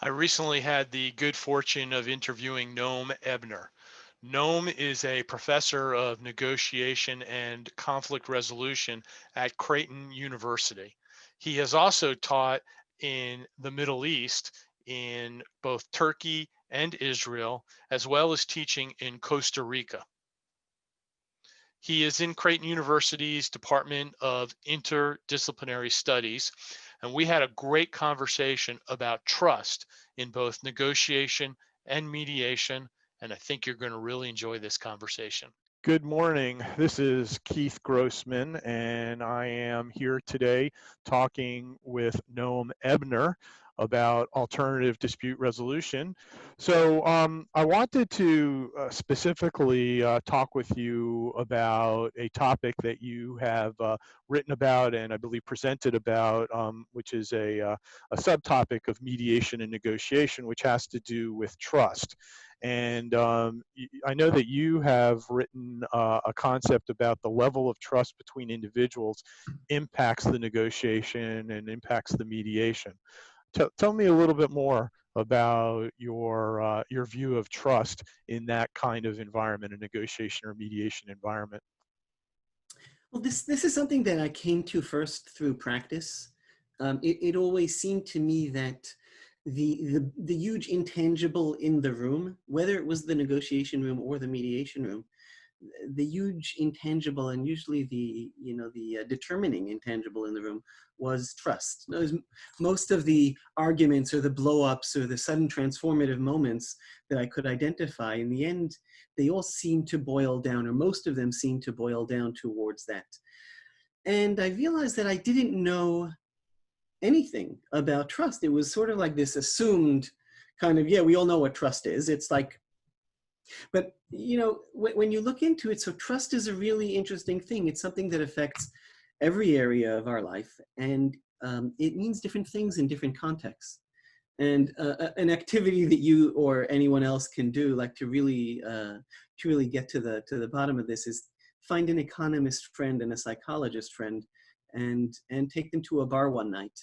I recently had the good fortune of interviewing Noam Ebner. Noam is a professor of negotiation and conflict resolution at Creighton University. He has also taught in the Middle East, in both Turkey and Israel, as well as teaching in Costa Rica. He is in Creighton University's Department of Interdisciplinary Studies, and we had a great conversation about trust in both negotiation and mediation, and I think you're going to really enjoy this conversation. Good morning. This is Keith Grossman, and I am here today talking with Noam Ebner about alternative dispute resolution. I wanted to specifically talk with you about a topic that you have written about and I believe presented about, which is a subtopic of mediation and negotiation, which has to do with trust. And I know that you have written a concept about the level of trust between individuals impacts the negotiation and impacts the mediation. Tell me a little bit more about your view of trust in that kind of environment, a negotiation or mediation environment. Well, this is something that I came to first through practice. It always seemed to me that the huge intangible in the room, whether it was the negotiation room or the mediation room, the huge intangible and usually the determining intangible in the room was trust. Most of the arguments or the blow-ups or the sudden transformative moments that I could identify, in the end, they all seem to boil down, or most of them seem to boil down towards that. And I realized that I didn't know anything about trust. It was sort of like this assumed kind of, yeah, we all know what trust is. It's like, but when you look into it, so trust is a really interesting thing. It's something that affects every area of our life, and it means different things in different contexts. And an activity that you or anyone else can do, like to really get to the bottom of this, is find an economist friend and a psychologist friend, and take them to a bar one night.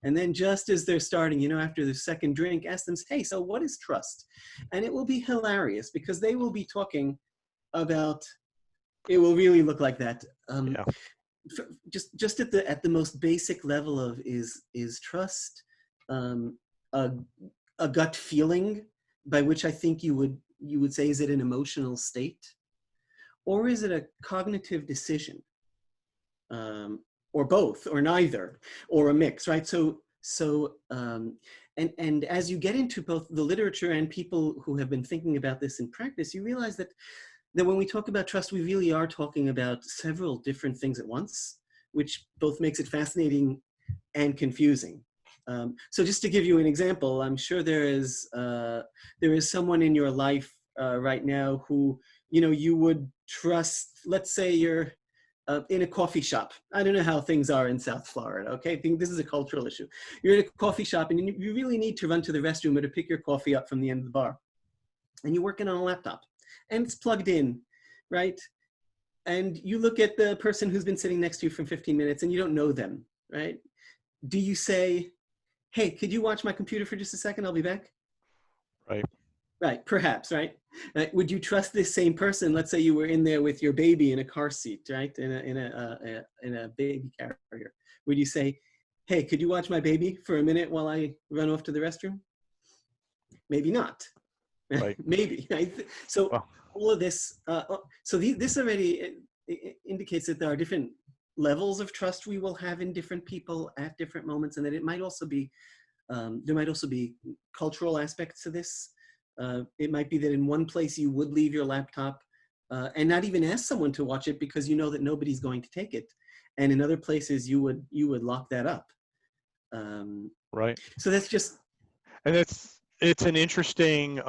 And then just as they're starting, after the second drink, ask them, hey, so what is trust? And it will be hilarious because they will be talking about, it will really look like that. Yeah. Just at the most basic level of is trust a, a gut feeling, by which I think you would say, is it an emotional state? Or is it a cognitive decision? Or both, or neither, or a mix, right? And as you get into both the literature and people who have been thinking about this in practice, you realize that when we talk about trust, we really are talking about several different things at once, which both makes it fascinating and confusing. So just to give you an example, I'm sure there is someone in your life right now who you would trust. Let's say you're in a coffee shop. I don't know how things are in South Florida, okay? I think this is a cultural issue. You're in a coffee shop and you really need to run to the restroom or to pick your coffee up from the end of the bar. And you're working on a laptop and it's plugged in, right? And you look at the person who's been sitting next to you for 15 minutes and you don't know them, right? Do you say, hey, could you watch my computer for just a second? I'll be back. Right. Right, perhaps, right? Would you trust this same person? Let's say you were in there with your baby in a car seat, right? In a baby carrier. Would you say, hey, could you watch my baby for a minute while I run off to the restroom? Maybe not. Right. Maybe. Right? So Well, all of this, this already indicates that there are different levels of trust we will have in different people at different moments, and that it might also be, there might also be cultural aspects to this. It might be that in one place you would leave your laptop and not even ask someone to watch it because you know that nobody's going to take it. And in other places you would lock that up. right. So that's just. And it's an interesting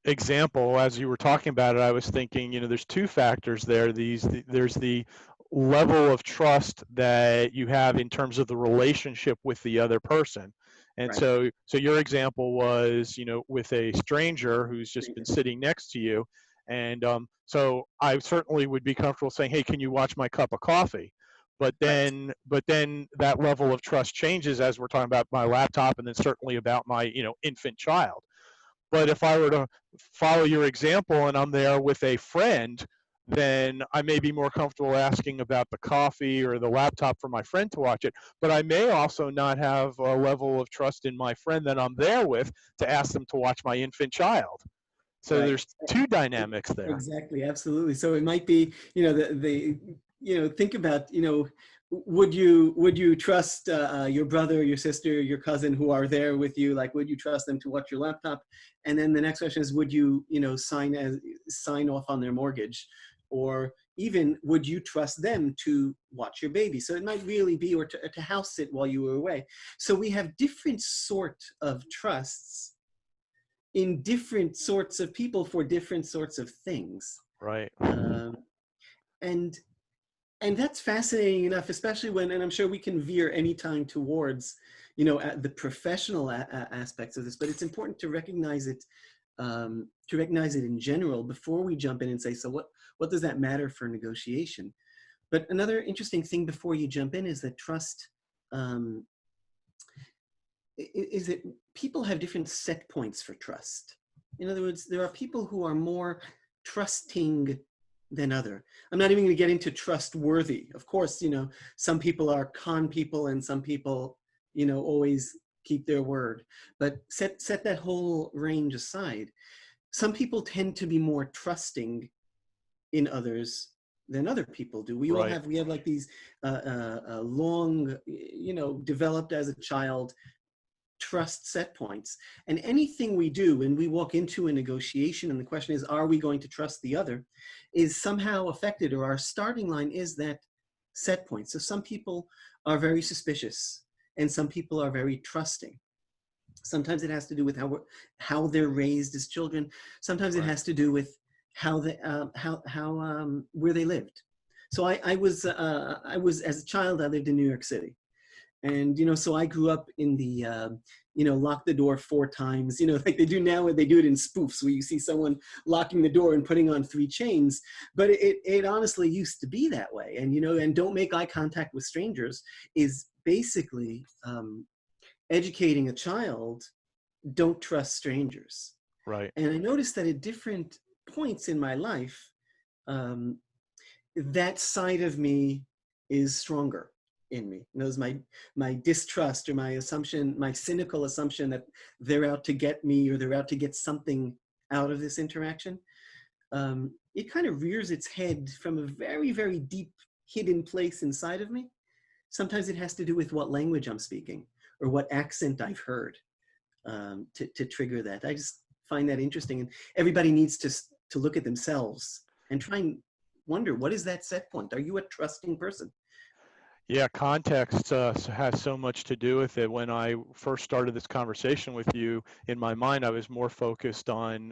example. As you were talking about it, I was thinking, there's two factors there. There's the level of trust that you have in terms of the relationship with the other person. And Right. so your example was, with a stranger who's just been sitting next to you. And so I certainly would be comfortable saying, hey, can you watch my cup of coffee? but Right. then that level of trust changes as we're talking about my laptop, and then certainly about my infant child. But if I were to follow your example and I'm there with a friend, then I may be more comfortable asking about the coffee or the laptop for my friend to watch it. But I may also not have a level of trust in my friend that I'm there with to ask them to watch my infant child. So Right. there's two dynamics there. Exactly. Absolutely. So it might be, think about, would you trust your brother, your sister, your cousin who are there with you? Like, would you trust them to watch your laptop? And then the next question is, would you, sign off on their mortgage? Or even, would you trust them to watch your baby? So it might really be, or to house sit while you were away. So we have different sort of trusts in different sorts of people for different sorts of things. Right. Um, and and that's fascinating enough, especially when, and I'm sure we can veer anytime towards, the professional aspects of this, but it's important to recognize it in general before we jump in and say, so what does that matter for negotiation? But another interesting thing before you jump in is that trust, um, is that people have different set points for trust. In other words, there are people who are more trusting than other. I'm not even going to get into trustworthy. Of course, some people are con people and some people, always keep their word. But set that whole range aside. Some people tend to be more trusting in others than other people do. Right. We have like these long, developed as a child trust set points. And anything we do when we walk into a negotiation, and the question is, are we going to trust the other, is somehow affected, or our starting line is that set point. So some people are very suspicious and some people are very trusting. Sometimes it has to do with how they're raised as children. Sometimes it Right. has to do with where they lived. So I was as a child, I lived in New York City. And, so I grew up in the, lock the door 4 times, like they do now, where they do it in spoofs, where you see someone locking the door and putting on 3 chains. But it honestly used to be that way. And, and don't make eye contact with strangers is basically educating a child, don't trust strangers. Right. And I noticed that at different points in my life, um, that side of me is stronger in me. Knows my distrust, or my assumption, my cynical assumption that they're out to get me, or they're out to get something out of this interaction. It kind of rears its head from a very, very deep hidden place inside of me. Sometimes it has to do with what language I'm speaking or what accent I've heard, to trigger that. I just find that interesting, and everybody needs to look at themselves and try and wonder, what is that set point? Are you a trusting person? Yeah, context has so much to do with it. When I first started this conversation with you, in my mind, I was more focused on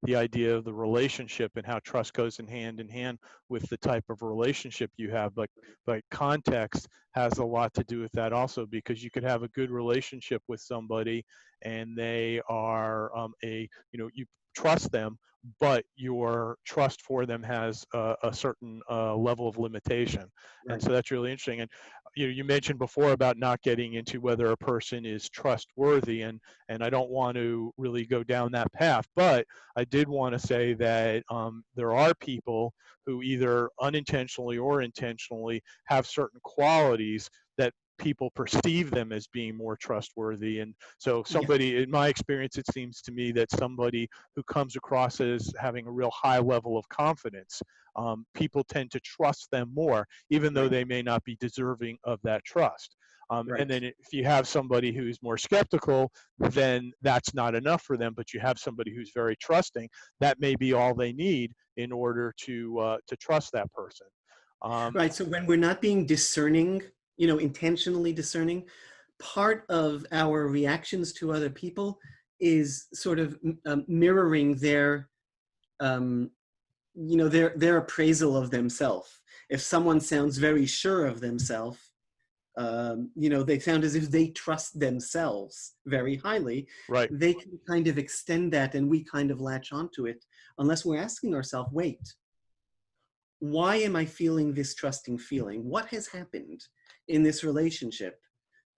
the idea of the relationship and how trust goes in hand with the type of relationship you have. But context has a lot to do with that also, because you could have a good relationship with somebody and they are you trust them, but your trust for them has a certain level of limitation. And Right. so that's really interesting. And you mentioned before about not getting into whether a person is trustworthy, and I don't want to really go down that path, but I did want to say that there are people who either unintentionally or intentionally have certain qualities that people perceive them as being more trustworthy. And so Yeah. somebody, in my experience, it seems to me that somebody who comes across as having a real high level of confidence, people tend to trust them more, even though Right. they may not be deserving of that trust. And Right. then if you have somebody who's more skeptical, then that's not enough for them. But you have somebody who's very trusting, that may be all they need in order to trust that person. Um, Right. So when we're not being discerning, intentionally discerning, part of our reactions to other people is sort of mirroring um, their appraisal of themselves. If someone sounds very sure of themselves, they sound as if they trust themselves very highly. right. They can kind of extend that, and we kind of latch onto it, unless we're asking ourselves, wait, why am I feeling this trusting feeling? What has happened in this relationship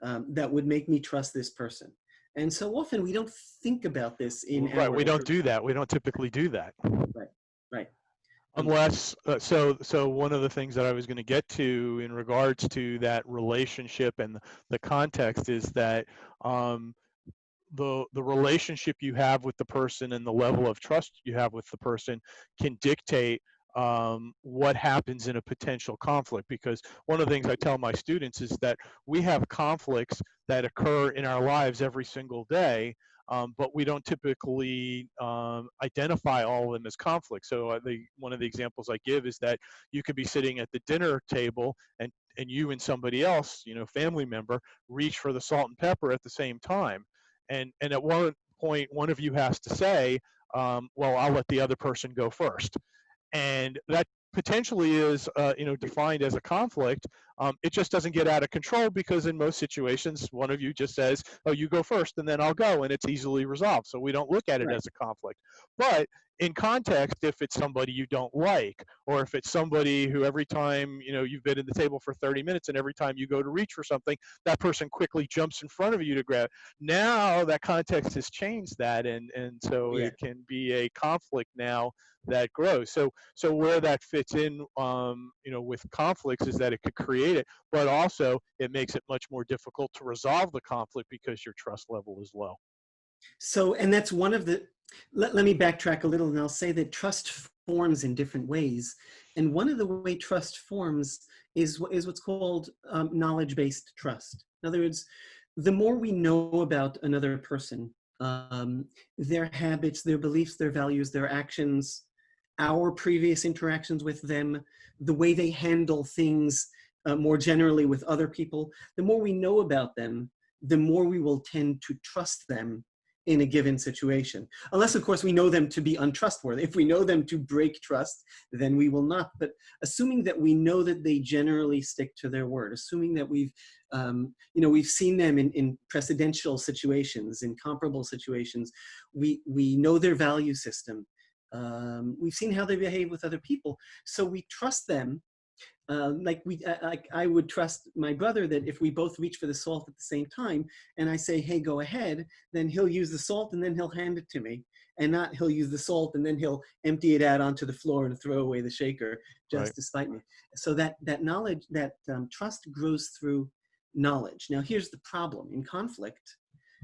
that would make me trust this person? And so often we don't think about this in Right, our we don't everyday do life. that. We don't typically do that. Right, right. Um, Unless, so one of the things that I was going to get to in regards to that relationship and the context is that um, the relationship you have with the person and the level of trust you have with the person can dictate what happens in a potential conflict. Because one of the things I tell my students is that we have conflicts that occur in our lives every single day, but we don't typically identify all of them as conflicts. So one of the examples I give is that you could be sitting at the dinner table and you and somebody else, family member, reach for the salt and pepper at the same time, and at one point one of you has to say, well, I'll let the other person go first, and that potentially is defined as a conflict. It just doesn't get out of control because in most situations one of you just says, oh, you go first and then I'll go, and it's easily resolved, so we don't look at it right, as a conflict. But in context, if it's somebody you don't like, or if it's somebody who every time you've been at the table for 30 minutes and every time you go to reach for something, that person quickly jumps in front of you to grab, now that context has changed that, and oh so yeah. it can be a conflict now that grows. So where that fits in, with conflicts is that it could create it, but also it makes it much more difficult to resolve the conflict because your trust level is low. So, and that's one of the, let me backtrack a little and I'll say that trust forms in different ways. And one of the way trust forms is what's called knowledge-based trust. In other words, the more we know about another person, their habits, their beliefs, their values, their actions, our previous interactions with them, the way they handle things more generally with other people, the more we know about them, the more we will tend to trust them in a given situation. Unless, of course, we know them to be untrustworthy. If we know them to break trust, then we will not. But assuming that we know that they generally stick to their word, assuming that we've seen them in precedential situations, in comparable situations, we know their value system. We've seen how they behave with other people, so we trust them. Like I would trust my brother that if we both reach for the salt at the same time and I say, hey, go ahead, then he'll use the salt and then he'll hand it to me, and not he'll use the salt and then he'll empty it out onto the floor and throw away the shaker Right. just to spite me. So that knowledge, that trust grows through knowledge. Now here's the problem in conflict,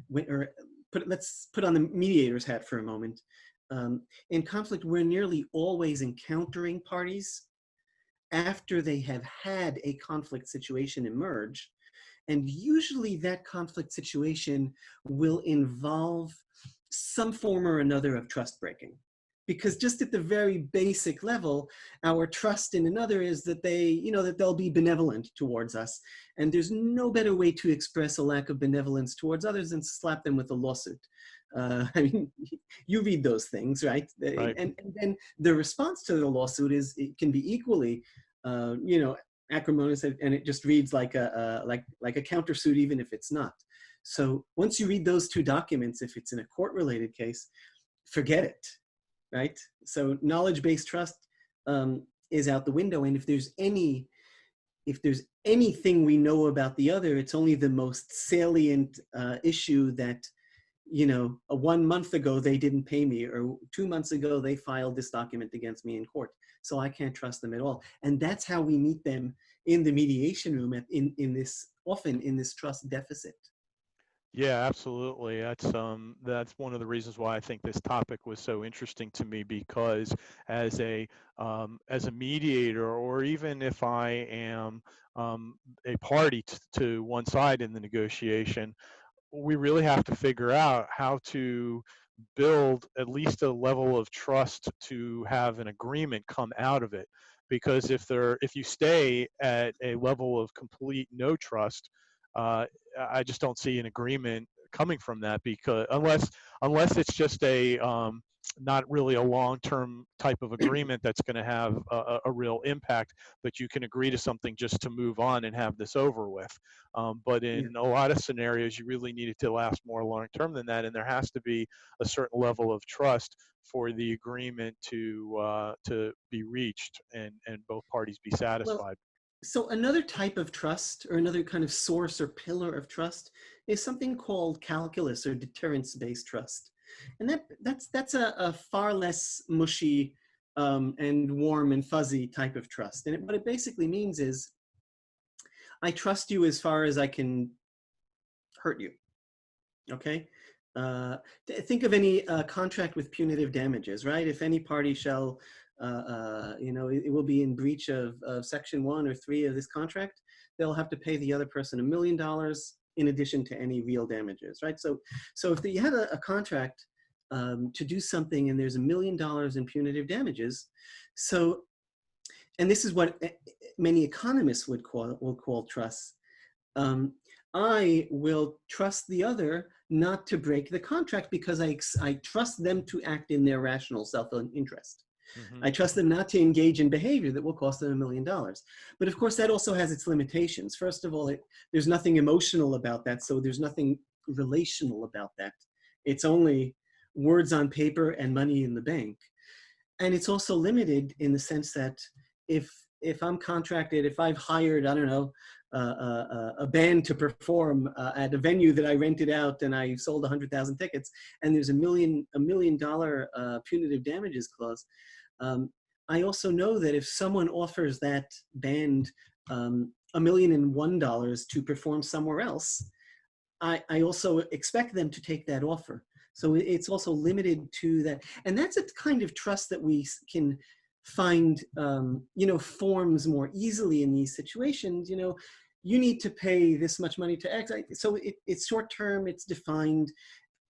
let's put on the mediator's hat for a moment. In conflict, we're nearly always encountering parties after they have had a conflict situation emerge. And usually that conflict situation will involve some form or another of trust breaking. Because just at the very basic level, our trust in another is that that they'll be benevolent towards us. And there's no better way to express a lack of benevolence towards others than slap them with a lawsuit. I mean, you read those things, right? Right. And then the response to the lawsuit it can be equally, acrimonious, and it just reads like a countersuit, even if it's not. So once you read those two documents, if it's in a court-related case, forget it, right? So knowledge-based trust is out the window, and if there's anything we know about the other, it's only the most salient issue that, 1 month ago they didn't pay me, or 2 months ago they filed this document against me in court. So I can't trust them at all. And that's how we meet them in the mediation room often in this trust deficit. Yeah, absolutely. That's one of the reasons why I think this topic was so interesting to me, because as a mediator, or even if I am a party to one side in the negotiation, we really have to figure out how to build at least a level of trust to have an agreement come out of it. Because if you stay at a level of complete no trust, uh, I just don't see an agreement coming from that, because unless it's just a not really a long-term type of agreement that's going to have a real impact, but you can agree to something just to move on and have this over with. But Yeah. in a lot of scenarios, you really need it to last more long-term than that, and there has to be a certain level of trust for the agreement to be reached, and both parties be Well, satisfied. so another type of trust, or another kind of source or pillar of trust, is something called calculus or deterrence-based trust, and that's a far less mushy and warm and fuzzy type of trust. And what it basically means is, I trust you as far as I can hurt you. Okay. Uh, think of any contract with punitive damages, right? If any party shall, it will be in breach of Section 1 or 3 of this contract, they'll have to pay the other person $1 million in addition to any real damages, right? So if you have a contract to do something and there's $1 million in punitive damages, so, and this is what many economists would call trust. Um, I will trust the other not to break the contract because I trust them to act in their rational self-interest. Hmm. I trust them not to engage in behavior that will cost them $1 million. But of course, that also has its limitations. First of all, there's nothing emotional about that, so there's nothing relational about that. It's only words on paper and money in the bank. And it's also limited in the sense that if I'm contracted, if I've hired, I don't know, a band to perform at a venue that I rented out and I sold 100,000 tickets, and there's $1 million punitive damages clause, I also know that if someone offers that band $1,001 to perform somewhere else, I also expect them to take that offer. So it's also limited to that. And that's a kind of trust that we can find, forms more easily in these situations. You need to pay this much money to X. So it's short term, it's defined,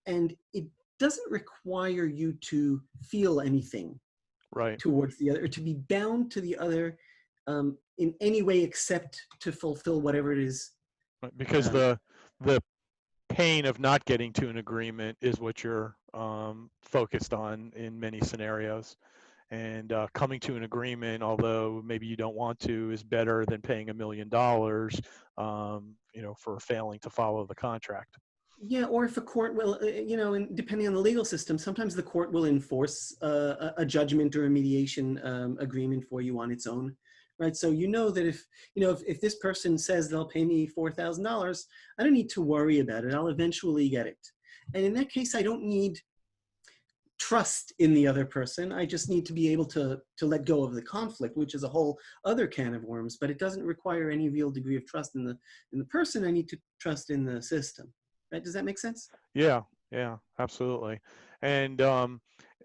and it doesn't require you to feel anything Right. towards the other, or to be bound to the other in any way except to fulfill whatever it is. Right, because Um, the pain of not getting to an agreement is what you're focused on in many scenarios. And coming to an agreement, although maybe you don't want to, is better than paying $1 million, for failing to follow the contract. Yeah, or if a court will, and depending on the legal system, sometimes the court will enforce a judgment or a mediation agreement for you on its own, right? So that if this person says they'll pay me $4,000, I don't need to worry about it. I'll eventually get it. And in that case, I don't need trust in the other person. I just need to be able to let go of the conflict, which is a whole other can of worms. But it doesn't require any real degree of trust in the person. I need to trust in the system. Right? Does that make sense? Yeah, yeah, absolutely. And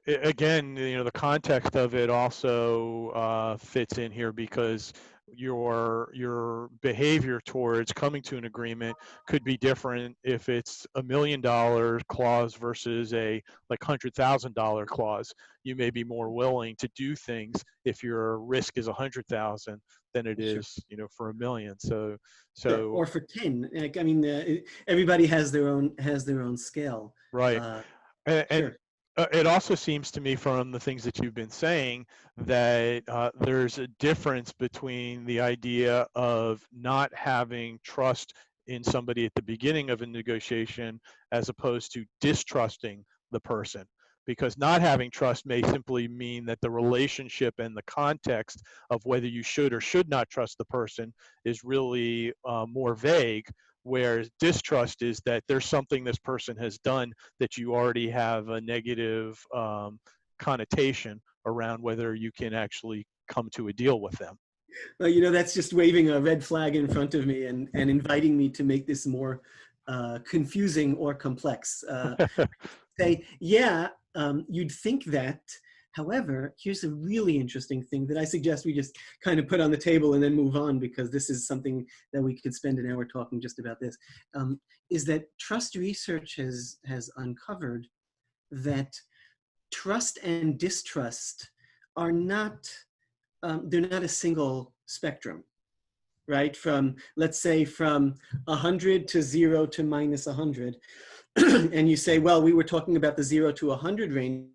again, the context of it also fits in here, because your behavior towards coming to an agreement could be different if it's $1 million clause versus a like $100,000 clause. You may be more willing to do things if your risk is 100,000 than it Sure. is, for $1 million. So Sure. so Or for 10. Like, I mean, everybody has their own scale. right. Uh, And sure. it also seems to me from the things that you've been saying that there's a difference between the idea of not having trust in somebody at the beginning of a negotiation as opposed to distrusting the person. Because not having trust may simply mean that the relationship and the context of whether you should or should not trust the person is really more vague, whereas distrust is that there's something this person has done that you already have a negative connotation around whether you can actually come to a deal with them. Well, that's just waving a red flag in front of me and inviting me to make this more confusing or complex. Say, yeah, you'd think that. However, here's a really interesting thing that I suggest we just kind of put on the table and then move on, because this is something that we could spend an hour talking just about this, is that trust research has uncovered that trust and distrust are not, they're not a single spectrum, right? From, let's say, from 100 to 0 to minus 100. and you say, well, we were talking about the 0 to 100 range,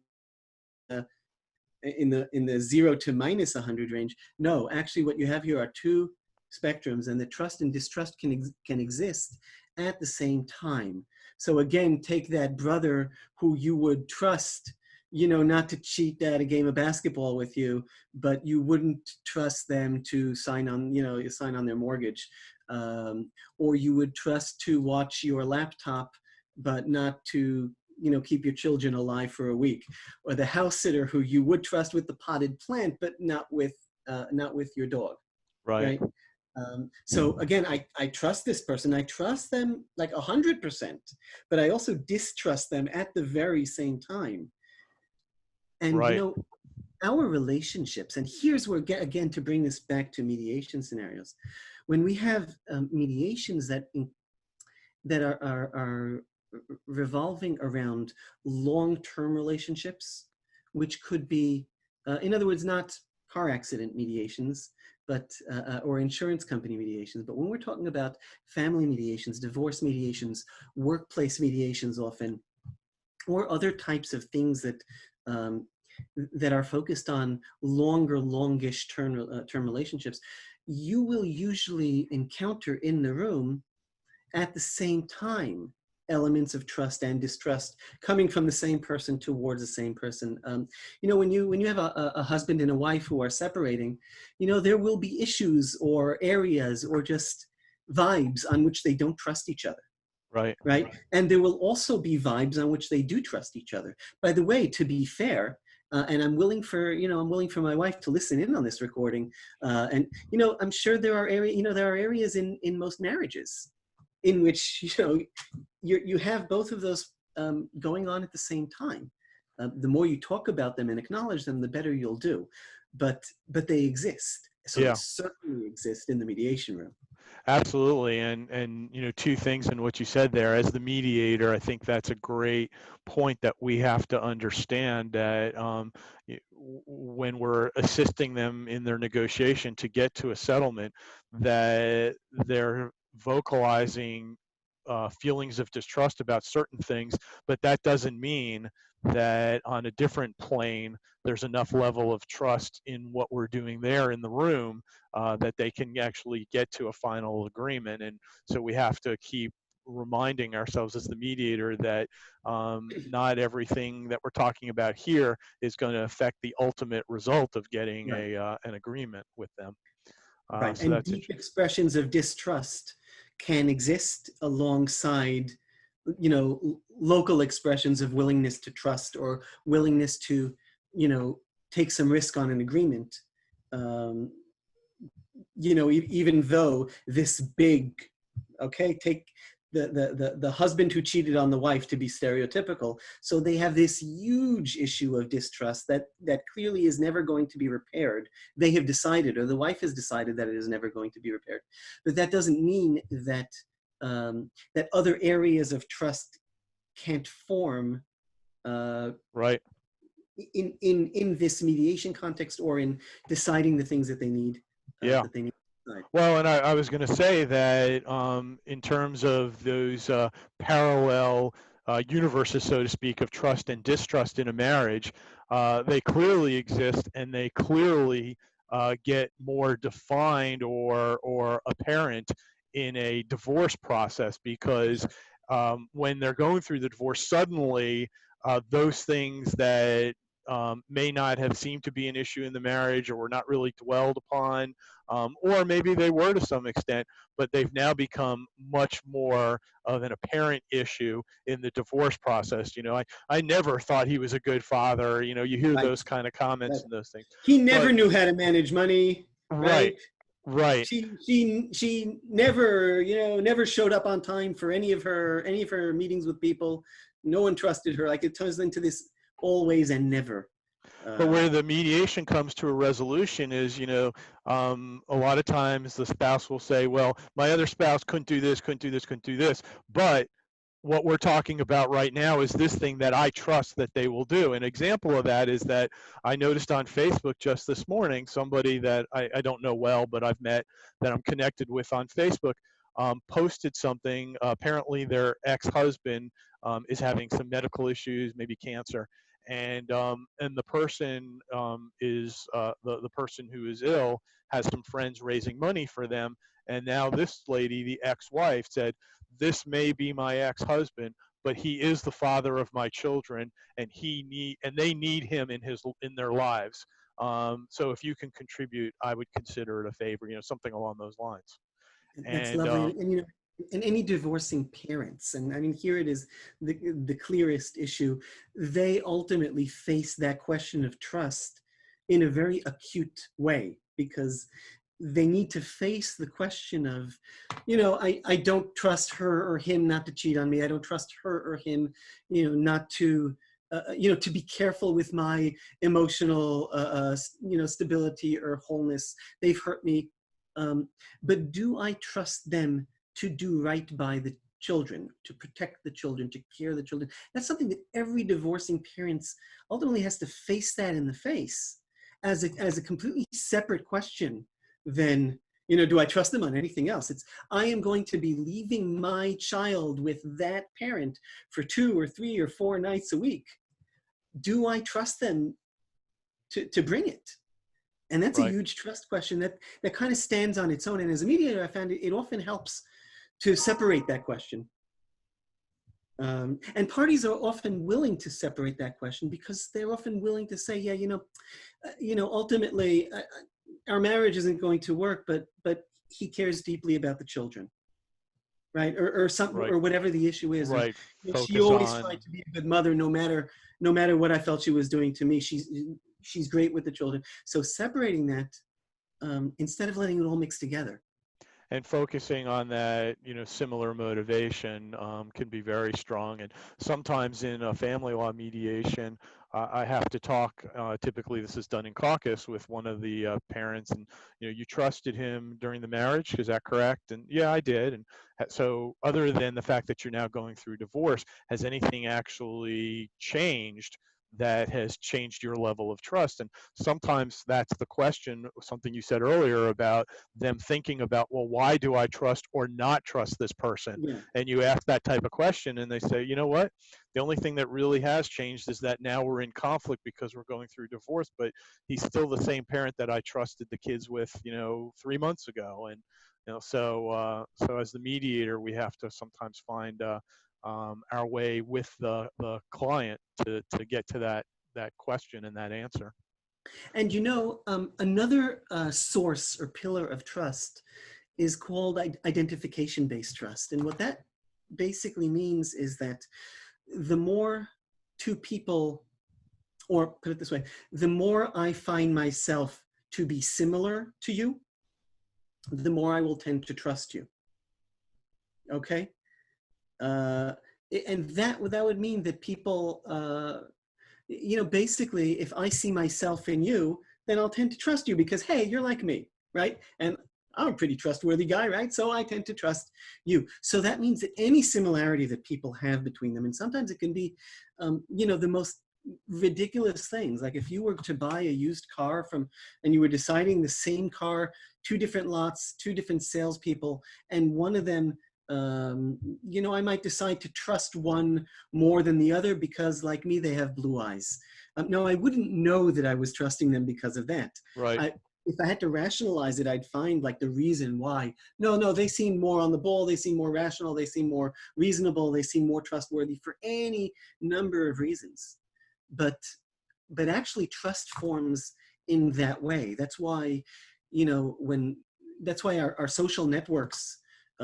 in the 0 to minus 100 range. No, actually what you have here are two spectrums, and the trust and distrust can exist at the same time. So again, take that brother who you would trust, you know, not to cheat at a game of basketball with you, but you wouldn't trust them to sign on, you know, sign on their mortgage. Or you would trust to watch your laptop, but not to, you know, keep your children alive for a week. Or the house sitter who you would trust with the potted plant, but not with your dog, Right. right? So again, I trust this person. I trust them like 100%, but I also distrust them at the very same time. And you Right. know, our relationships, and here's where, again, to bring this back to mediation scenarios, when we have mediations that are revolving around long-term relationships, which could be, in other words, not car accident mediations, but or insurance company mediations. But when we're talking about family mediations, divorce mediations, workplace mediations often, or other types of things that that are focused on longish term relationships, you will usually encounter in the room at the same time elements of trust and distrust coming from the same person towards the same person. You know, when you have a husband and a wife who are separating, you know, there will be issues or areas or just vibes on which they don't trust each other. Right. Right. And there will also be vibes on which they do trust each other. By the way, to be fair, and I'm willing for, you know, I'm willing for my wife to listen in on this recording. And, you know, I'm sure there are areas in most marriages in which, you know, you have both of those going on at the same time. The more you talk about them and acknowledge them, the better you'll do. But they exist. So they Yeah. certainly exist in the mediation room. Absolutely. And you know, two things in what you said there. As the mediator, I think that's a great point that we have to understand that when we're assisting them in their negotiation to get to a settlement, that they're vocalizing feelings of distrust about certain things, but that doesn't mean that on a different plane there's enough level of trust in what we're doing there in the room that they can actually get to a final agreement. And so we have to keep reminding ourselves as the mediator that not everything that we're talking about here is going to affect the ultimate result of getting Right. an agreement with them. Right. So And that's deep interesting. expressions of distrust can exist alongside, you know, local expressions of willingness to trust or willingness to, you know, take some risk on an agreement. Um, you know, even though this big, okay, take the husband who cheated on the wife to be stereotypical. So they have this huge issue of distrust that clearly is never going to be repaired. They have decided, or the wife has decided, that it is never going to be repaired. But that doesn't mean that that other areas of trust can't form Right. in this mediation context or in deciding the things that they need Yeah. that they need to decide. Well, and I was going to say that in terms of those parallel universes, so to speak, of trust and distrust in a marriage, they clearly exist, and they clearly get more defined or apparent in a divorce process, because when they're going through the divorce, suddenly those things that may not have seemed to be an issue in the marriage or were not really dwelled upon, or maybe they were to some extent, but they've now become much more of an apparent issue in the divorce process. You know, I never thought he was a good father. You know, you hear Right. those kind of Right. comments and those things. He never But knew how to manage money, right, right? right. She never, you know, never showed up on time for any of her meetings with people. No one trusted her. Like, it turns into this always and never. But Uh, where the mediation comes to a resolution is, you know, a lot of times the spouse will say, well, my other spouse couldn't do this, couldn't do this, couldn't do this. But what we're talking about right now is this thing that I trust that they will do. An example of that is that I noticed on Facebook just this morning, somebody that I don't know well, but I've met, that I'm connected with on Facebook, posted something. Apparently, their ex-husband is having some medical issues, maybe cancer, and the person is the person who is ill has some friends raising money for them, and now this lady, the ex-wife, said, "This may be my ex-husband, but he is the father of my children, and they need him in their lives. So if you can contribute, I would consider it a favor, something along those lines." That's And lovely. And you know, and any divorcing parents, and I mean, here it is, the clearest issue. They ultimately face that question of trust in a very acute way, because they need to face the question of, I don't trust her or him not to cheat on me. I don't trust her or him, not to, to be careful with my emotional, stability or wholeness. They've hurt me. But do I trust them to do right by the children, to protect the children, to care the children? That's something that every divorcing parent ultimately has to face that in the face as a completely separate question than, do I trust them on anything else? It's, I am going to be leaving my child with that parent for 2 or 3 or 4 nights a week. Do I trust them to bring it? And that's a right, huge trust question that kind of stands on its own. And as a mediator, I found it often helps to separate that question. And parties are often willing to separate that question because they're often willing to say, yeah, ultimately, our marriage isn't going to work, but he cares deeply about the children, right? Or something, right, or whatever the issue is. Or, right. she Focus always tried on to be a good mother, no matter what I felt she was doing to me. She's great with the children. So separating that, instead of letting it all mix together. and focusing on that, similar motivation can be very strong. And sometimes in a family law mediation, I have to talk. Typically, this is done in caucus with one of the parents, and you trusted him during the marriage. Is that correct? And yeah, I did. And so, other than the fact that you're now going through divorce, has anything actually changed that has changed your level of trust? And sometimes that's the question, something you said earlier about them thinking about, well, why do I trust or not trust this person? Yeah. And you ask that type of question, and they say, you know what? The only thing that really has changed is that now we're in conflict because we're going through divorce, but he's still the same parent that I trusted the kids with, 3 months ago. And so as the mediator, we have to sometimes find our way with the client to get to that question and that answer. And another source or pillar of trust is called identification-based trust. And what that basically means is that the more two people, or put it this way, the more I find myself to be similar to you, the more I will tend to trust you. Okay? And that would mean that people, basically, if I see myself in you, then I'll tend to trust you because, hey, you're like me, right? And I'm a pretty trustworthy guy, right? So I tend to trust you. So that means that any similarity that people have between them, and sometimes it can be, the most ridiculous things. Like if you were to buy a used car and you were deciding the same car, 2 different lots, 2 different salespeople, and one of them, I might decide to trust one more than the other because, like me, they have blue eyes. No, I wouldn't know that I was trusting them because of that. Right. If I had to rationalize it, I'd find like the reason why. No, they seem more on the ball. They seem more rational. They seem more reasonable. They seem more trustworthy for any number of reasons. But actually, trust forms in that way. That's why, that's why our social networks,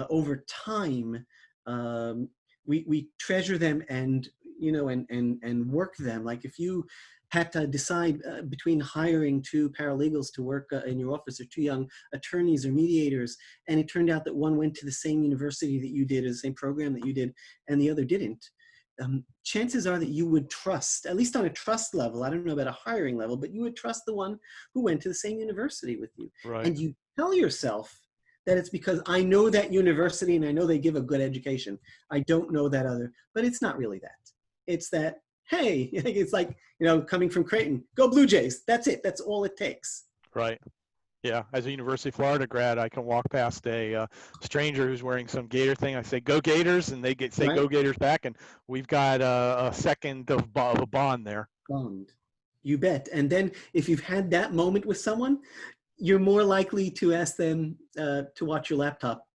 over time, we treasure them and work them. Like if you had to decide between hiring 2 paralegals to work in your office, or 2 young attorneys or mediators, and it turned out that one went to the same university that you did, or the same program that you did, and the other didn't, chances are that you would trust, at least on a trust level, I don't know about a hiring level, but you would trust the one who went to the same university with you. Right. And you tell yourself that it's because I know that university and I know they give a good education. I don't know that other, but it's not really that. It's that, hey, it's like, coming from Creighton, go Blue Jays. That's it. That's all it takes. Right. Yeah, as a University of Florida grad, I can walk past a stranger who's wearing some Gator thing. I say, "Go Gators," and they say, Right? "Go Gators" back, and we've got a second of a bond there. Bond. You bet. And then if you've had that moment with someone, you're more likely to ask them to watch your laptop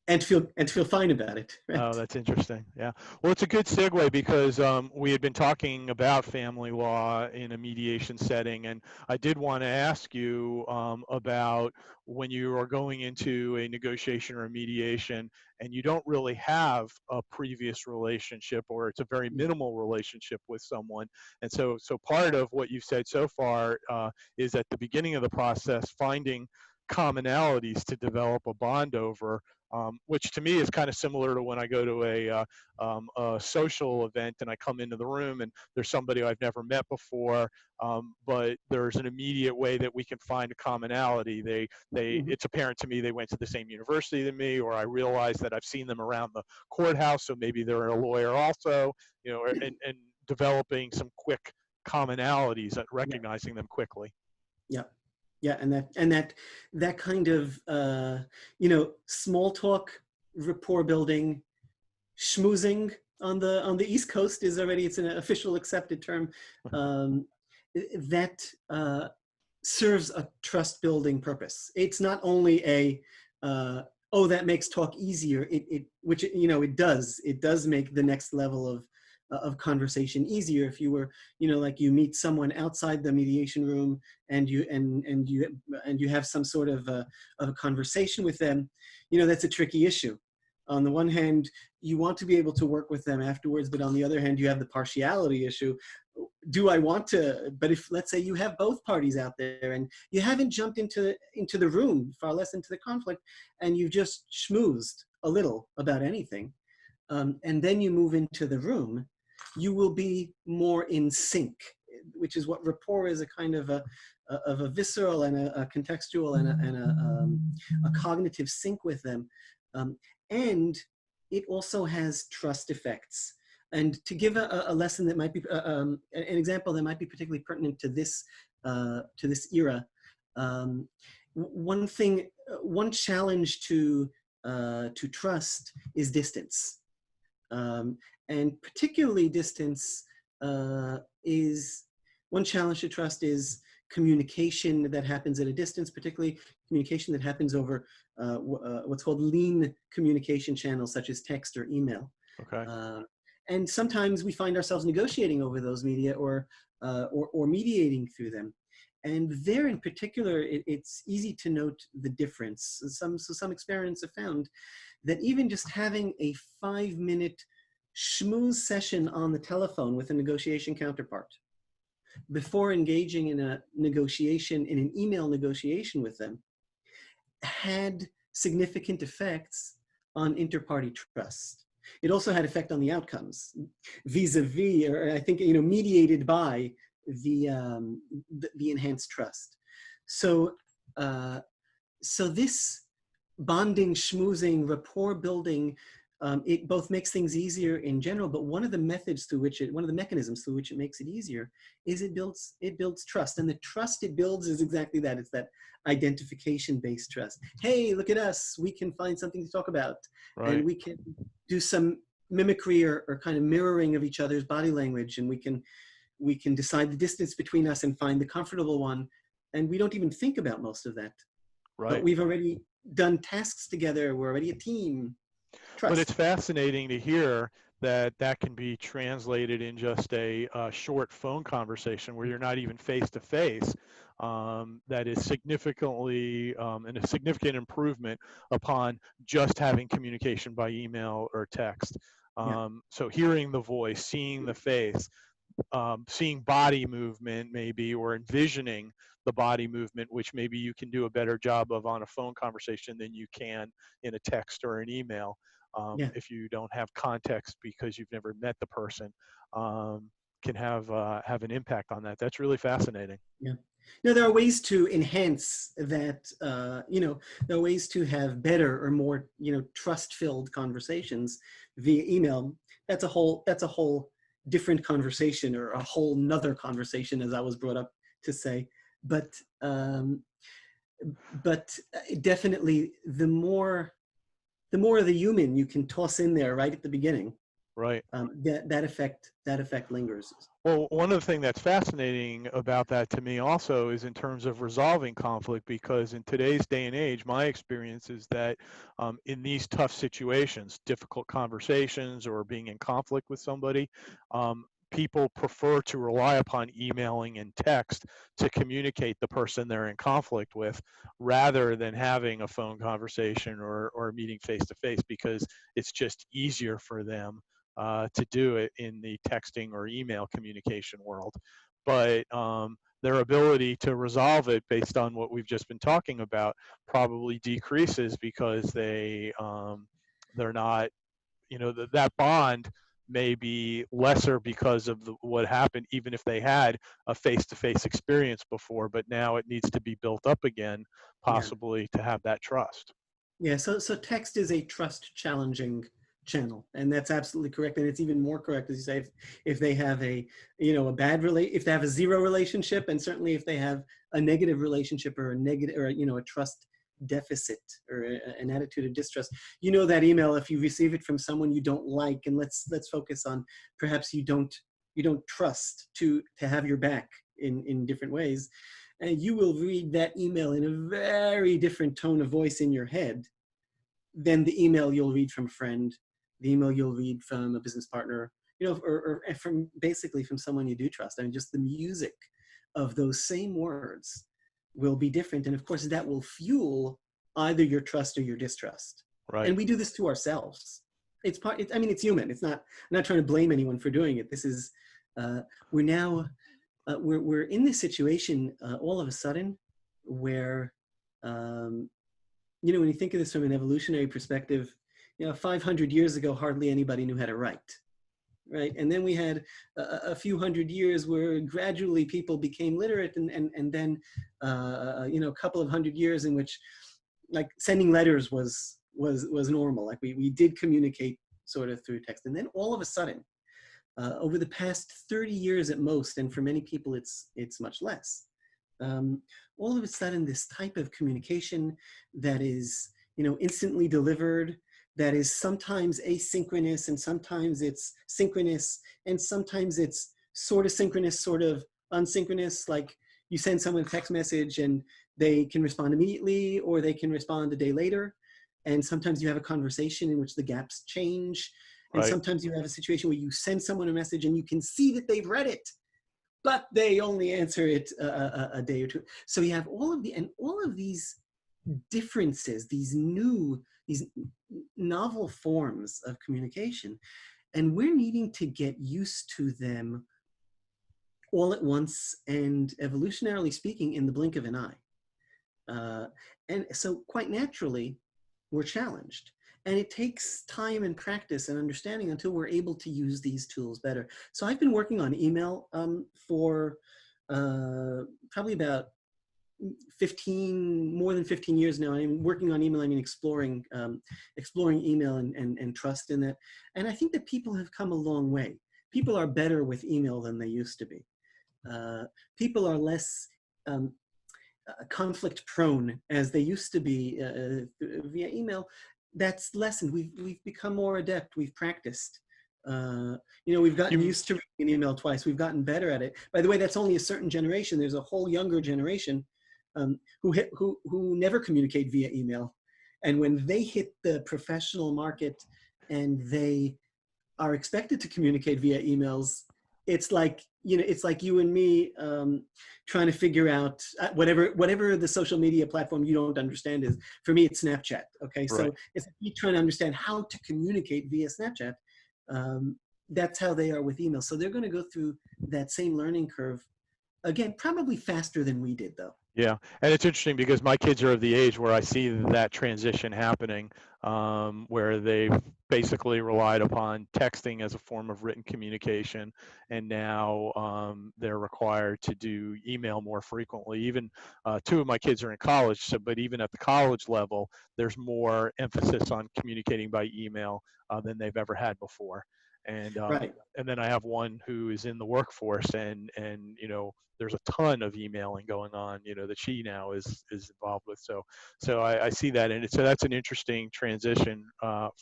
and feel fine about it, Oh, right? that's interesting. Yeah. Well, it's a good segue because we had been talking about family law in a mediation setting, and I did want to ask you about when you are going into a negotiation or a mediation and you don't really have a previous relationship or it's a very minimal relationship with someone. And so part of what you've said so far is at the beginning of the process, finding commonalities to develop a bond over, which to me is kind of similar to when I go to a social event and I come into the room and there's somebody I've never met before, but there's an immediate way that we can find a commonality. Mhm. It's apparent to me they went to the same university than me, or I realize that I've seen them around the courthouse, so maybe they're a lawyer also, and developing some quick commonalities and Yeah, recognizing them quickly. yeah, yeah, that kind of small talk, rapport building, schmoozing on the East Coast is already, it's an official accepted term. Um, that serves a trust building purpose. It's not only a oh, that makes talk easier. It which it does. It does make the next level of conversation easier if you were, like, you meet someone outside the mediation room and you have some sort of a conversation with them. That's a tricky issue. On the one hand, you want to be able to work with them afterwards, but on the other hand, you have the partiality issue. Do I want to? But if, let's say, you have both parties out there and you haven't jumped into the room, far less into the conflict, and you've just schmoozed a little about anything, and then you move into the room, you will be more in sync, which is what rapport is, a kind of a visceral and a contextual and a cognitive sync with them. Um, and it also has trust effects. And to give a lesson that might be an example that might be particularly pertinent to this era, one challenge to trust is distance, um, and particularly distance is one challenge to trust is communication that happens at a distance, particularly communication that happens over what's called lean communication channels, such as text or email. Okay. Uh, and sometimes we find ourselves negotiating over those media or mediating through them. And there in particular, it's easy to note the difference. Some experiments have found that even just having a 5-minute schmooze session on the telephone with a negotiation counterpart before engaging in a negotiation, in an email negotiation with them, had significant effects on inter-party trust. It also had effect on the outcomes, vis-a-vis, or I think, mediated by the enhanced trust. So, so this bonding, schmoozing, rapport building, it both makes things easier in general, but one of the mechanisms through which it makes it easier is it builds trust. And the trust it builds is exactly that. It's that identification-based trust. Hey, look at us. We can find something to talk about. And Right. we can do some mimicry or kind of mirroring of each other's body language. And we can decide the distance between us and find the comfortable one. And we don't even think about most of that. But Right. we've already done tasks together. We're already a team. But it's Trust. fascinating to hear that that can be translated in just a short phone conversation where you're not even face to face. That is significantly and a significant improvement upon just having communication by email or text. Yeah. So hearing the voice, seeing the face, seeing body movement maybe, or envisioning the body movement, which maybe you can do a better job of on a phone conversation than you can in a text or an email, Yeah. if you don't have context because you've never met the person, um, can have an impact on that. That's really fascinating. Yeah. Now, there are ways to enhance that, there are ways to have better or more, trust-filled conversations via email. That's a whole different conversation, or a whole nother conversation, as I was brought up to say. But but definitely the more of the human you can toss in there right at the beginning, Right. that effect lingers. Well, one of the things that's fascinating about that to me also is in terms of resolving conflict, because in today's day and age, my experience is that in these tough situations, difficult conversations or being in conflict with somebody, people prefer to rely upon emailing and text to communicate the person they're in conflict with rather than having a phone conversation or meeting face to face, because it's just easier for them to do it in the texting or email communication world. But their ability to resolve it based on what we've just been talking about probably decreases because they're not, that bond may be lesser because of what happened, even if they had a face-to-face experience before, but now it needs to be built up again, Yeah. possibly to have that trust. Yeah, so text is a trust challenging channel, and that's absolutely correct. And it's even more correct, as you say, if they have a, if they have a zero relationship, and certainly if they have a negative relationship or a negative, or a trust deficit or an attitude of distrust, that email, if you receive it from someone you don't like, and let's focus on perhaps you don't trust to have your back in different ways, and you will read that email in a very different tone of voice in your head than the email you'll read from a friend, the email you'll read from a business partner, or from basically from someone you do trust. I mean, just the music of those same words will be different. And of course, that will fuel either your trust or your distrust. Right. And we do this to ourselves. I mean, it's human. I'm not trying to blame anyone for doing it. This is, we're now, we're in this situation all of a sudden where, um, when you think of this from an evolutionary perspective, 500 years ago, hardly anybody knew how to write, right? And then we had a few hundred years where gradually people became literate, and then, a couple of hundred years in which, like, sending letters was normal. Like we did communicate sort of through text, and then all of a sudden, over the past 30 years at most, and for many people it's much less, um, all of a sudden this type of communication that is instantly delivered, that is sometimes asynchronous and sometimes it's synchronous and sometimes it's sort of synchronous, sort of unsynchronous, like you send someone a text message and they can respond immediately or they can respond a day later, and sometimes you have a conversation in which the gaps change, and Right. sometimes you have a situation where you send someone a message and you can see that they've read it, but they only answer it a day or two. So you have all of these differences, these novel forms of communication, and we're needing to get used to them all at once and, evolutionarily speaking, in the blink of an eye. And so quite naturally, we're challenged. And it takes time and practice and understanding until we're able to use these tools better. So I've been working on email for probably about more than 15 years now. I'm working on email. I mean, exploring email and trust in that. And I think that people have come a long way. People are better with email than they used to be. People are less conflict prone as they used to be via email. That's lessened. We've become more adept. We've practiced. We've gotten You, used to reading an email twice. We've gotten better at it. By the way, that's only a certain generation. There's a whole younger generation who never communicate via email, and when they hit the professional market and they are expected to communicate via emails, it's like you and me trying to figure out whatever the social media platform you don't understand is. For me, it's Snapchat. Okay, right. so it's me trying to understand how to communicate via Snapchat. That's how they are with email. So they're going to go through that same learning curve again, probably faster than we did, though. Yeah, and it's interesting because my kids are of the age where I see that transition happening, where they've basically relied upon texting as a form of written communication, and now they're required to do email more frequently. Even two of my kids are in college, so but even at the college level, there's more emphasis on communicating by email than they've ever had before. and Right. and then I have one who is in the workforce, and there's a ton of emailing going on, that she now is involved with. So I see that, and so that's an interesting transition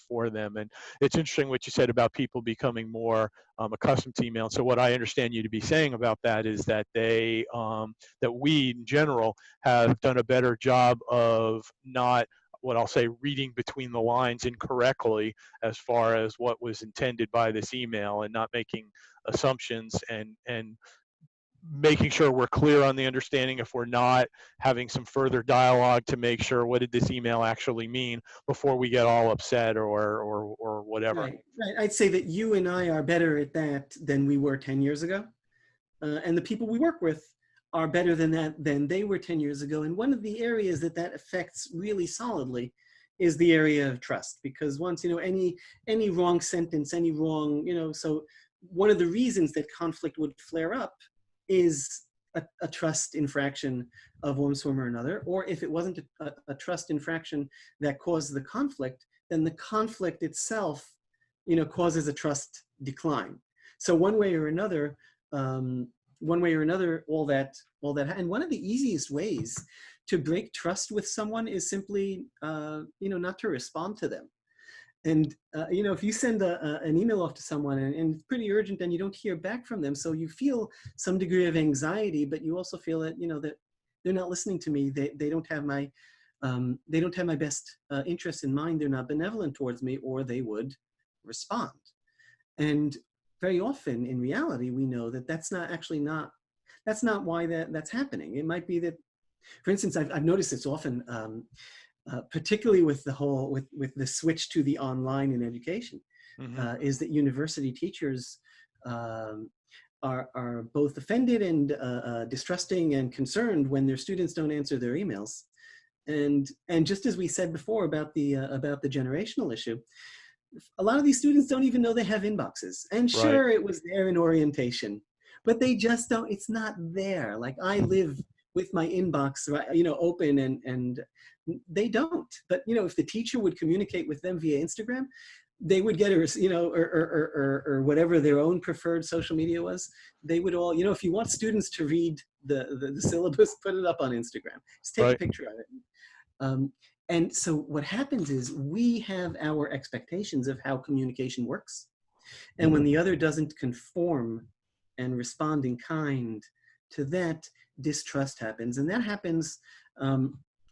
for them. And it's interesting what you said about people becoming more accustomed to email. So what I understand you to be saying about that is that that we in general have done a better job of not, what I'll say, reading between the lines incorrectly as far as what was intended by this email, and not making assumptions, and making sure we're clear on the understanding, if we're not, having some further dialogue to make sure, what did this email actually mean, before we get all upset or whatever. Right. Right. I'd say that you and I are better at that than we were 10 years ago. And the people we work with are better than that than they were 10 years ago. And one of the areas that that affects really solidly is the area of trust, because once, any wrong sentence, any wrong, so one of the reasons that conflict would flare up is a trust infraction of one form or another. Or if it wasn't a trust infraction that caused the conflict, then the conflict itself, causes a trust decline. So one way or another, all that, and one of the easiest ways to break trust with someone is simply, not to respond to them. And, if you send an email off to someone, and it's pretty urgent, and you don't hear back from them, so you feel some degree of anxiety, but you also feel that, that they're not listening to me. They don't have my, best interests in mind. They're not benevolent towards me, or they would respond. And very often in reality, we know that that's not why that's happening. It might be that, for instance, I've noticed this often, particularly with with the switch to the online in education, Hmm. is that university teachers are both offended and distrusting and concerned when their students don't answer their emails. And just as we said before about the generational issue, a lot of these students don't even know they have inboxes. And Right. sure, it was there in orientation, but they just don't, it's not there. Like, I live with my inbox, right, open, and they don't. But, if the teacher would communicate with them via Instagram, they would get a, or whatever their own preferred social media was. They would all, if you want students to read the syllabus, put it up on Instagram. Just take a Right. picture of it. Um, and so what happens is, we have our expectations of how communication works. And when the other doesn't conform and respond in kind to that, distrust happens. And that happens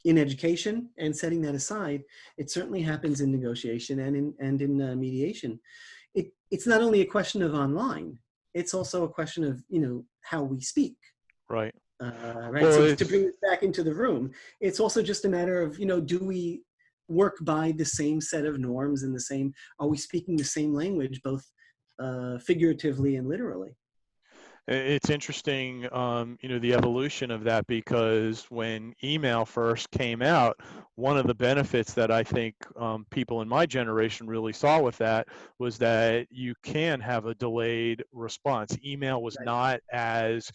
in education. And setting that aside, it certainly happens in negotiation and in mediation. It's not only a question of online, it's also a question of, how we speak. Right. Right. Well, So to it's bring it back into the room, it's also just a matter of, do we work by the same set of norms, and are we speaking the same language, both figuratively and literally? It's interesting, the evolution of that, because when email first came out, one of the benefits that I think people in my generation really saw with that was that you can have a delayed response. Email was Right. not as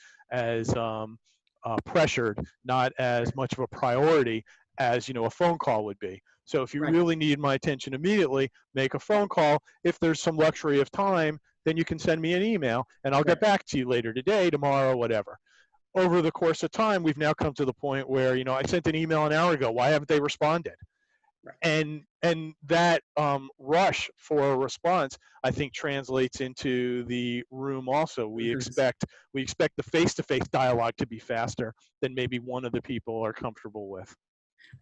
pressured, not as much of a priority as a phone call would be. So if you Right. really need my attention immediately, make a phone call. If there's some luxury of time, then you can send me an email, and I'll get Right. back to you later today, tomorrow, whatever. Over the course of time, we've now come to the point where, I sent an email an hour ago. Why haven't they responded? Right. And that rush for a response, I think, translates into the room also. We Reference. expect the face-to-face dialogue to be faster than maybe one of the people are comfortable with.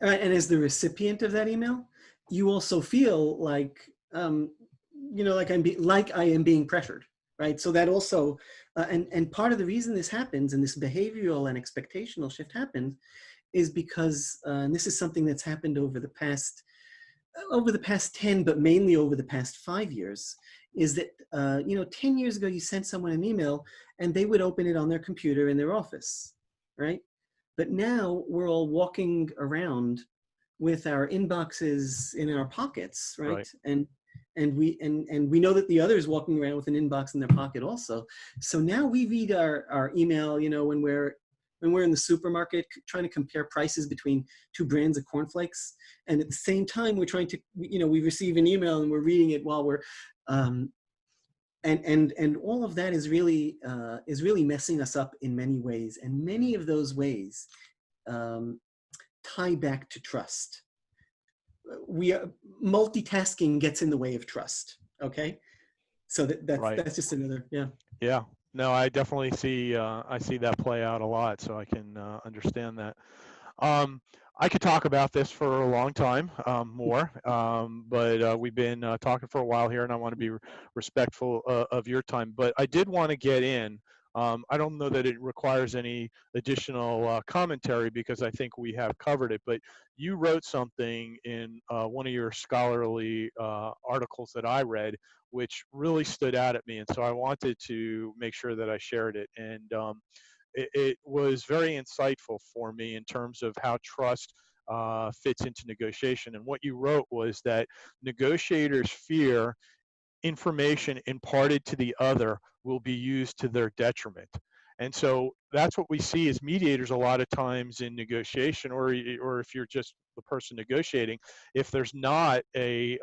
And as the recipient of that email, you also feel like, like I am being pressured, right? So that also, and part of the reason this happens, and this behavioral and expectational shift happens, is because, and this is something that's happened over the past 10, but mainly over the past 5 years, is that, 10 years ago, you sent someone an email and they would open it on their computer in their office, right? But now we're all walking around with our inboxes in our pockets, right? Right. And we know that the other is walking around with an inbox in their pocket also. So now we read our email, when we're in the supermarket trying to compare prices between two brands of cornflakes, and at the same time we're trying to, we receive an email and we're reading it while we're, um, and all of that is really messing us up in many ways, and many of those ways um, tie back to trust. We are, multitasking gets in the way of trust. Okay, so Right. that's just another, yeah. Yeah. No, I definitely see I see that play out a lot, so I can understand that. Um, I could talk about this for a long time more, but we've been talking for a while here, and I want to be respectful of your time. But I did want to get in. I don't know that it requires any additional commentary because I think we have covered it. But you wrote something in one of your scholarly articles that I read, which really stood out at me, and so I wanted to make sure that I shared it. And it was very insightful for me in terms of how trust fits into negotiation. And what you wrote was that negotiators fear information imparted to the other will be used to their detriment. And so that's what we see as mediators a lot of times in negotiation, or if you're just the person negotiating, if there's not a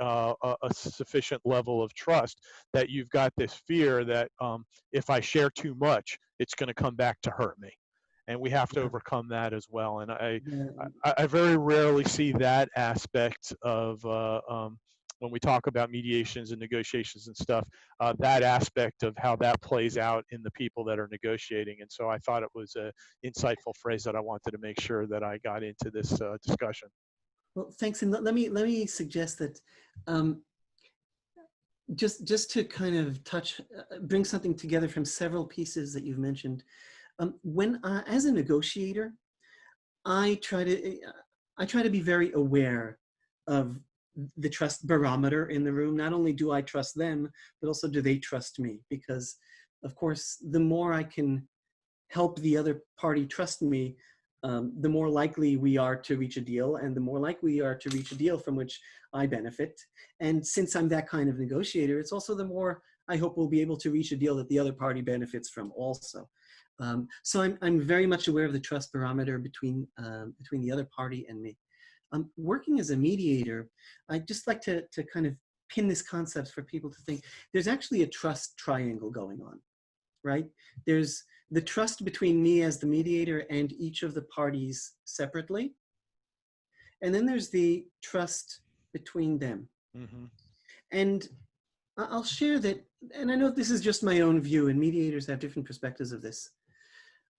sufficient level of trust, that you've got this fear that if I share too much, it's going to come back to hurt me. And we have to Yeah. overcome that as well. And Yeah. I very rarely see that aspect of when we talk about mediations and negotiations and stuff, that aspect of how that plays out in the people that are negotiating. And so I thought it was an insightful phrase that I wanted to make sure that I got into this discussion. Well, thanks. And let me suggest that um, just to kind of bring something together from several pieces that you've mentioned. When as a negotiator, I try to be very aware of the trust barometer in the room. Not only do I trust them, but also do they trust me? Because, of course, the more I can help the other party trust me, the more likely we are to reach a deal, and the more likely we are to reach a deal from which I benefit. And since I'm that kind of negotiator, it's also the more I hope we'll be able to reach a deal that the other party benefits from also. So I'm very much aware of the trust barometer between the other party and me. Working as a mediator, I'd just like to kind of pin this concept for people to think. There's actually a trust triangle going on, right? There's the trust between me as the mediator and each of the parties separately. And then there's the trust between them. Mm-hmm. And I'll share that, and I know this is just my own view, and mediators have different perspectives of this.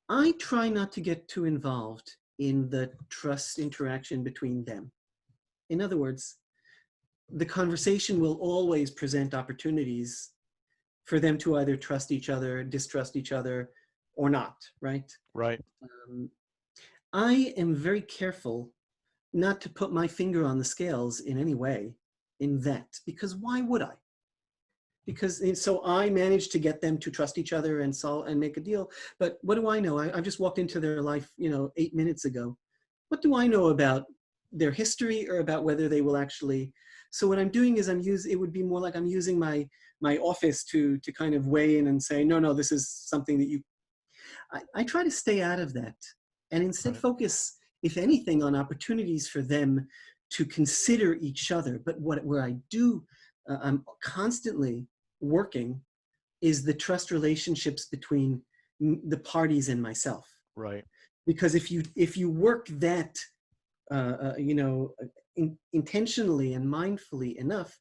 I try not to get too involved in the trust interaction between them. In other words, the conversation will always present opportunities for them to either trust each other, distrust each other, or not, right? Right. I am very careful not to put my finger on the scales in any way in that, because why would I? Because so I managed to get them to trust each other and solve and make a deal. But what do I know? I've just walked into their life, 8 minutes ago. What do I know about their history or about whether they will actually? So what I'm doing is it would be more like I'm using my office to kind of weigh in and say, no, this is something that I try to stay out of that and instead Right. focus, if anything, on opportunities for them to consider each other. But where I do, I'm constantly working is the trust relationships between the parties and myself. Right. Because if you work that, intentionally and mindfully enough,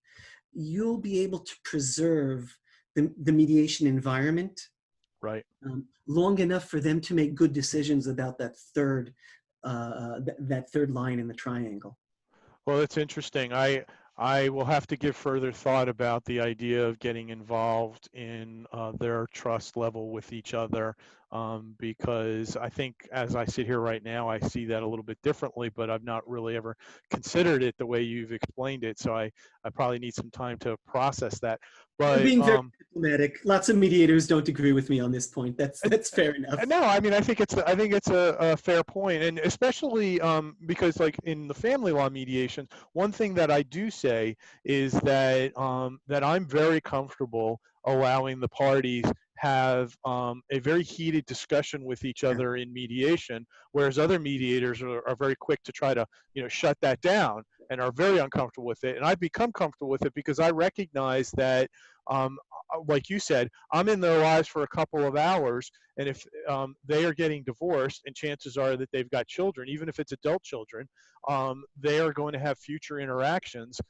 you'll be able to preserve the mediation environment Right. long enough for them to make good decisions about that third line in the triangle. Well, it's interesting. I will have to give further thought about the idea of getting involved in their trust level with each other, because I think as I sit here right now, I see that a little bit differently, but I've not really ever considered it the way you've explained it. So I probably need some time to process that. You're But being very diplomatic. Lots of mediators don't agree with me on this point. That's fair enough. no, I mean, I think it's a fair point, and especially because, like in the family law mediation, one thing that I do say is that that I'm very comfortable allowing the parties have a very heated discussion with each Yeah. other in mediation, whereas other mediators are very quick to try to shut that down and are very uncomfortable with it. And I've become comfortable with it because I recognize that like you said, I'm in their lives for a couple of hours, and if they are getting divorced, and chances are that they've got children, even if it's adult children, they are going to have future interactions.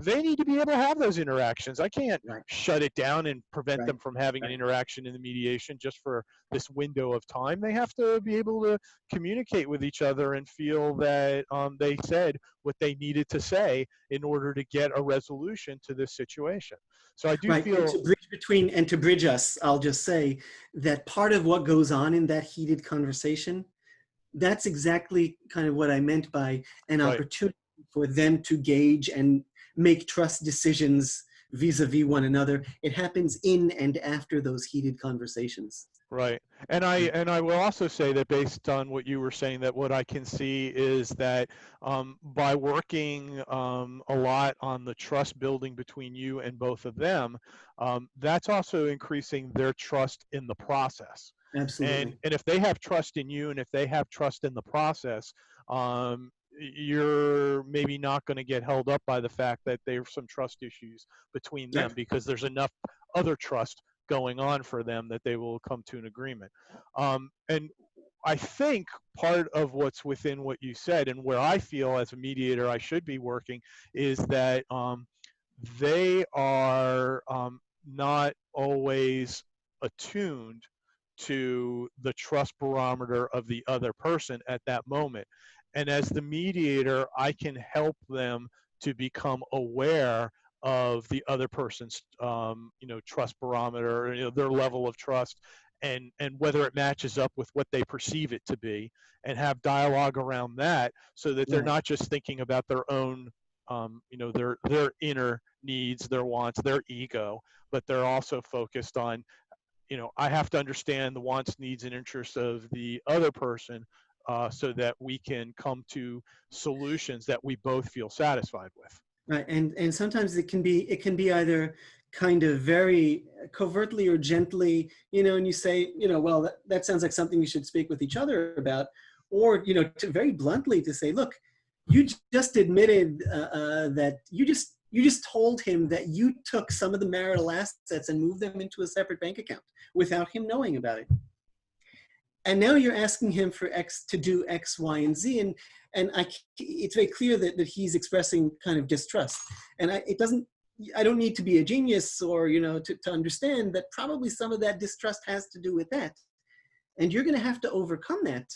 They need to be able to have those interactions. I can't Right, shut it down and prevent right, them from having an right. interaction in the mediation just for this window of time. They have to be able to communicate with each other and feel that they said what they needed to say in order to get a resolution to this situation. So I do Right, and feel, to bridge between and to bridge us, I'll just say that part of what goes on in that heated conversation, that's exactly kind of what I meant by an right. opportunity for them to gauge and make trust decisions vis-a-vis one another. It happens in and after those heated conversations. Right. And I will also say that based on what you were saying, that what I can see is that by working a lot on the trust building between you and both of them, that's also increasing their trust in the process. Absolutely. And if they have trust in you and if they have trust in the process, you're maybe not going to get held up by the fact that there's some trust issues between them, Right. because there's enough other trust going on for them that they will come to an agreement. And I think part of what's within what you said, and where I feel as a mediator I should be working, is that they are not always attuned to the trust barometer of the other person at that moment. And as the mediator, I can help them to become aware of the other person's, trust barometer, their level of trust, and whether it matches up with what they perceive it to be, and have dialogue around that, so that they're Right. not just thinking about their own, their inner needs, their wants, their ego, but they're also focused on, I have to understand the wants, needs, and interests of the other person, so that we can come to solutions that we both feel satisfied with. Right. And sometimes it can be either kind of very covertly or gently, and you say, well, that sounds like something you should speak with each other about, or to very bluntly to say, look, you just admitted that you just told him that you took some of the marital assets and moved them into a separate bank account without him knowing about it, and now you're asking him for X to do X, Y, and Z, and it's very clear that he's expressing kind of distrust, and I don't need to be a genius or to understand that probably some of that distrust has to do with that, and you're going to have to overcome that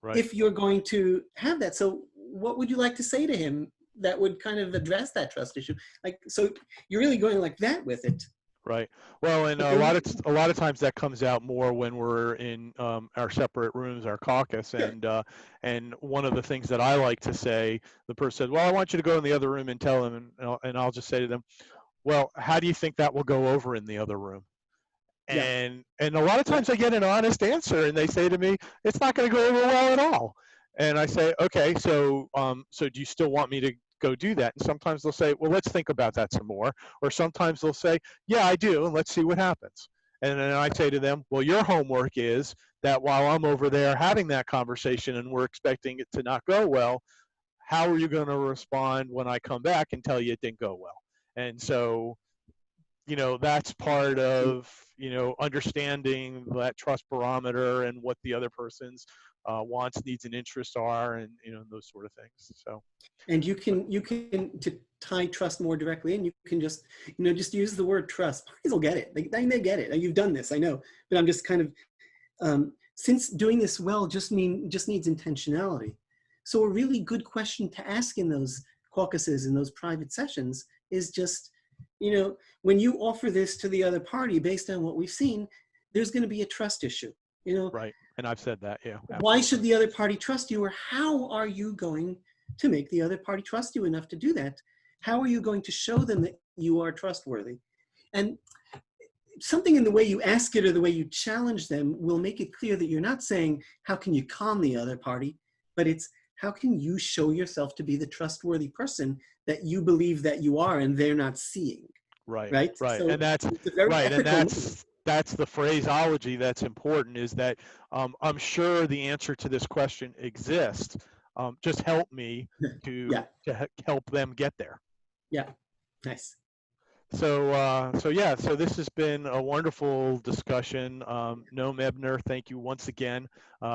Right. if you're going to have that. So, what would you like to say to him that would kind of address that trust issue? Like, so you're really going like that with it. Right. Well, and But a then lot you, of a lot of times that comes out more when we're in our separate rooms, our caucus, sure, and one of the things that I like to say, the person said, "Well, I want you to go in the other room and tell them," and I'll just say to them, "Well, how do you think that will go over in the other room?" yeah, And a lot of yeah, times I get an honest answer, and they say to me, "It's not going to go over well at all." And I say, "Okay, so do you still want me to go do that?" And sometimes they'll say, "Well, let's think about that some more." Or sometimes they'll say, "Yeah, I do, and let's see what happens." And then I say to them, "Well, your homework is that while I'm over there having that conversation and we're expecting it to not go well, how are you going to respond when I come back and tell you it didn't go well?" And so, that's part of, understanding that trust barometer and what the other person's wants, needs, and interests are, and those sort of things. So, and but you can to tie trust more directly, and you can just use the word trust. Parties will get it. They get it. You've done this, I know, but I'm just kind of since doing this well just needs intentionality. So a really good question to ask in those caucuses, in those private sessions, is just, when you offer this to the other party based on what we've seen, there's going to be a trust issue. right, and I've said that, yeah, Why should absolutely. the other party trust you, or how are you going to make the other party trust you enough to do that? How are you going to show them that you are trustworthy? And something in the way you ask it or the way you challenge them will make it clear that you're not saying, how can you con the other party? But it's, how can you show yourself to be the trustworthy person that you believe that you are and they're not seeing, Right, right? right, So and that's it's a very right, and ethical move. that's the phraseology that's important. Is that I'm sure the answer to this question exists. Just help me Yeah, to help them get there. yeah, nice. So yeah, so this has been a wonderful discussion. Noam Ebner, thank you once again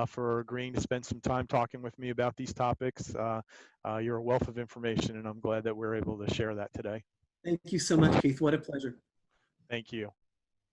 for agreeing to spend some time talking with me about these topics. You're a wealth of information, and I'm glad that we're able to share that today. Thank you so much, Keith. What a pleasure. Thank you.